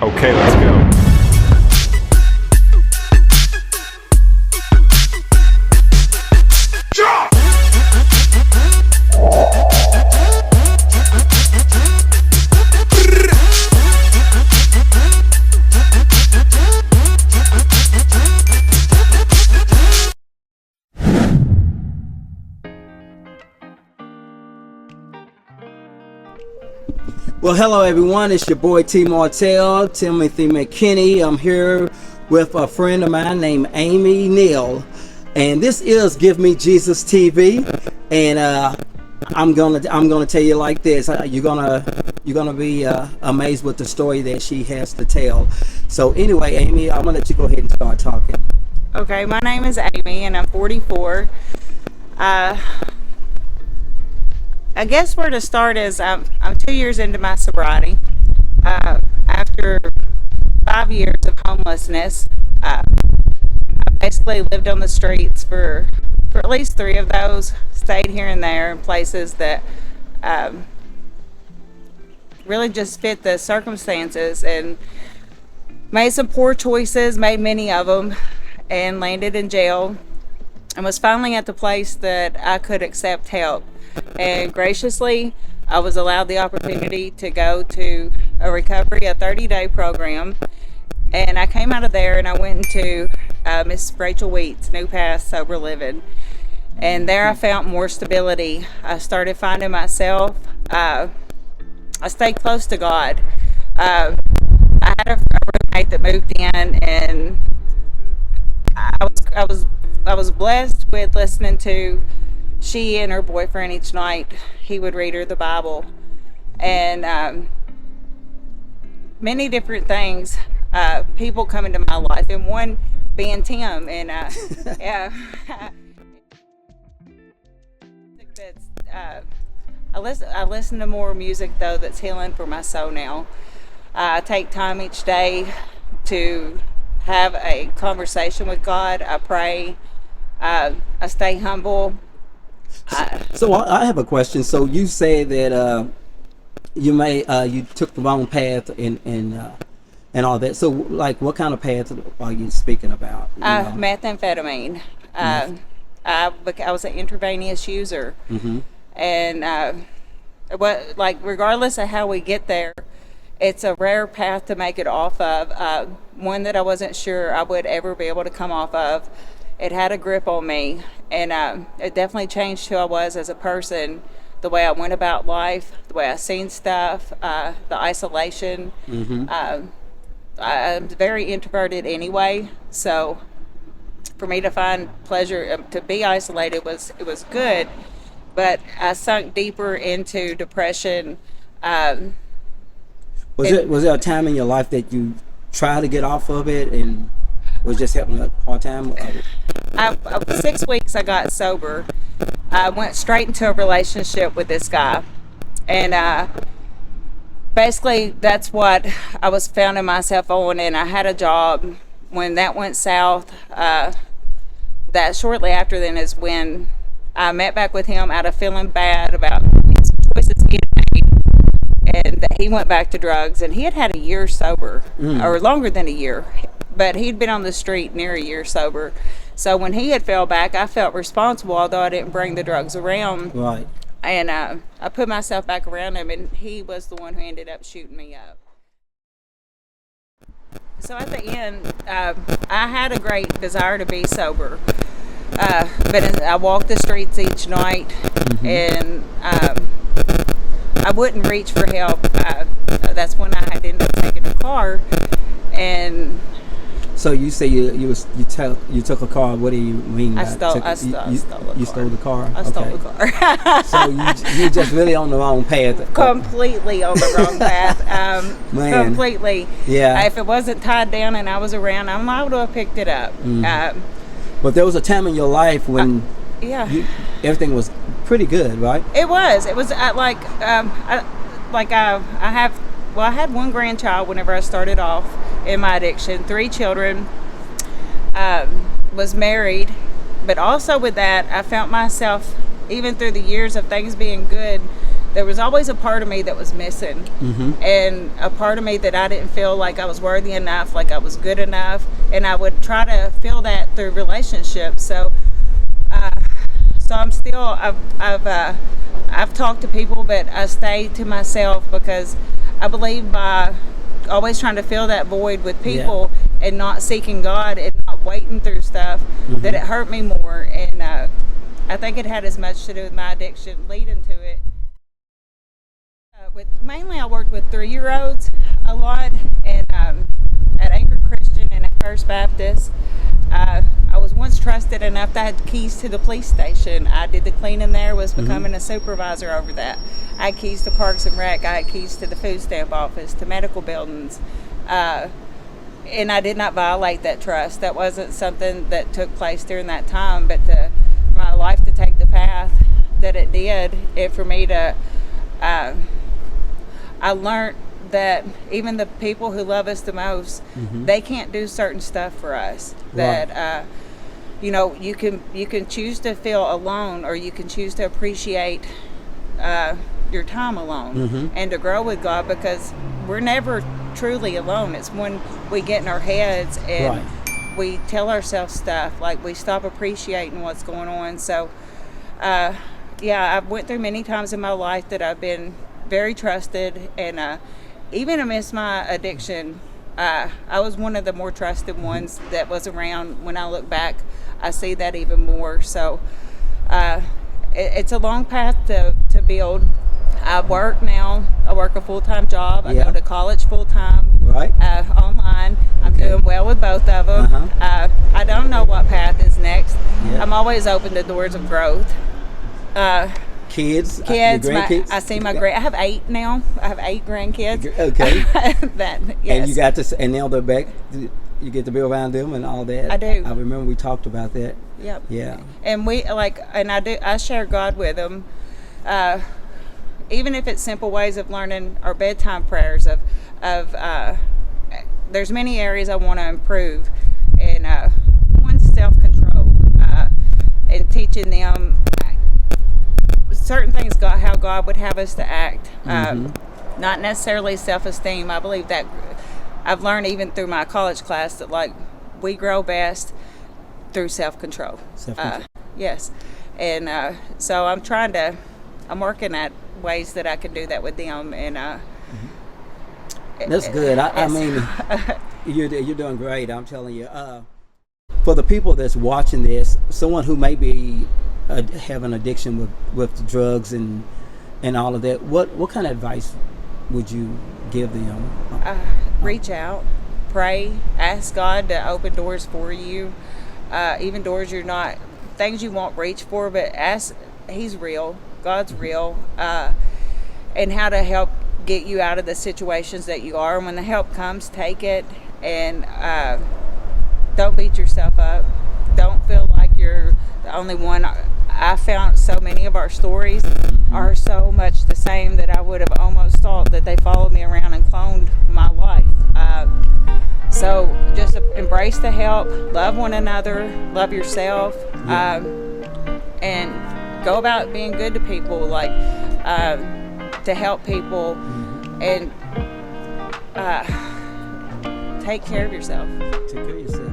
Okay, let's go. Well, hello everyone. It's your boy T. Martell, Timothy McKinney. I'm here with a friend of mine named Amy Neal, and this is Give Me Jesus TV. And I'm gonna tell you like this: you're gonna be amazed with the story that she has to tell. So anyway, Amy, I'm gonna let you go ahead and start talking. Okay, my name is Amy, and I'm 44. I guess where to start is I'm 2 years into my sobriety. After 5 years of homelessness, I basically lived on the streets for at least 3 of those. Stayed here and there in places that really just fit the circumstances, and made some poor choices, made many of them, and landed in jail. And was finally at the place that I could accept help. And graciously, I was allowed the opportunity to go to a 30-day program. And I came out of there and I went into Miss Rachel Wheat's New Path Sober Living. And there I found more stability. I started finding myself. I stayed close to God. I had a roommate that moved in, and I was blessed with listening to she and her boyfriend each night. He would read her the Bible, and many different things. People come into my life, and one being Tim. And yeah, I listen to more music though that's healing for my soul now. I take time each day to have a conversation with God. I pray. I stay humble. So I have a question. So you say that you took the wrong path and all that. So like, what kind of path are you speaking about? Methamphetamine. I was an intravenous user, and regardless of how we get there, it's a rare path to make it off of. One that I wasn't sure I would ever be able to come off of. It had a grip on me, and it definitely changed who I was as a person, the way I went about life, the way I seen stuff, the isolation. I'm very introverted anyway, so for me to find pleasure, to be isolated it was good, but I sunk deeper into depression. Was there a time in your life that you tried to get off of it and was just having a hard time? 6 weeks I got sober. I went straight into a relationship with this guy, and basically that's what I was finding myself on. And I had a job. When that went south, that shortly after then is when I met back with him out of feeling bad about his choices he had made, and that he went back to drugs. And he had a year sober, or longer than a year, but he'd been on the street near a year sober. So when he had fell back, I felt responsible, although I didn't bring the drugs around. Right. And I put myself back around him, and he was the one who ended up shooting me up. So at the end, I had a great desire to be sober. But I walked the streets each night, and I wouldn't reach for help. That's when I had ended up taking a car. And so you say you took a car. What do you mean? I stole a car. You stole the car? I stole the car. So you just really on the wrong path. Completely on the wrong path. Man. Completely. Yeah. If it wasn't tied down and I was around, I'm liable to have picked it up. But there was a time in your life when everything was pretty good, right? It was. It was I had one grandchild whenever I started off in my addiction, 3 children, was married, but also with that, I found myself, even through the years of things being good, there was always a part of me that was missing, and a part of me that I didn't feel like I was worthy enough, like I was good enough, and I would try to feel that through relationships. So I'm still, I've talked to people, but I stay to myself because I believe by always trying to fill that void with people and not seeking God and not waiting through stuff, that it hurt me more. And I think it had as much to do with my addiction leading to it. Mainly I worked with 3-year-olds a lot, and at Anchor Christian and at First Baptist. I was once trusted enough that I had keys to the police station. I did the cleaning there, was becoming a supervisor over that. I had keys to Parks and Rec. I had keys to the food stamp office, to medical buildings. And I did not violate that trust. That wasn't something that took place during that time, but for my life to take the path that it did, for me to, I learned that even the people who love us the most, they can't do certain stuff for us. Right. That you can choose to feel alone, or you can choose to appreciate your time alone and to grow with God, because we're never truly alone. It's when we get in our heads and we tell ourselves stuff, like we stop appreciating what's going on. So I've went through many times in my life that I've been very trusted, and even amidst my addiction, I was one of the more trusted ones that was around. When I look back, I see that even more. So it's a long path to build. I work now. I work a full-time job. I go to college full-time, online. I'm doing well with both of them. I don't know what path is next. I'm always open to doors of growth. Kids, grandkids. I see my I have 8 now. I have 8 grandkids. Okay. Yes. And you got to, and now they're back. You get to be around them and all that. I do. I remember we talked about that. Yep. Yeah. And I share God with them. Even if it's simple ways of learning our bedtime prayers. There's many areas I want to improve, and one's self-control, and teaching them certain things, how God would have us to act. Not necessarily self-esteem. I believe that I've learned even through my college class that we grow best through self-control. Yes. And so I'm working at ways that I can do that with them, and that's good. I mean, you're doing great. I'm telling you. For the people that's watching this, someone who may be have an addiction with drugs and all of that, what kind of advice would you give them? Reach out, pray, ask God to open doors for you, even doors things you won't reach for, but ask. He's real. God's real, and how to help get you out of the situations that you are. And when the help comes, take it, and don't beat yourself up. Don't feel like you're the only one. I found so many of our stories are so much the same that I would have almost thought that they followed me around and cloned my life. So just embrace the help, love one another, love yourself, and go about being good to people, to help people, and take care of yourself. Take care of yourself.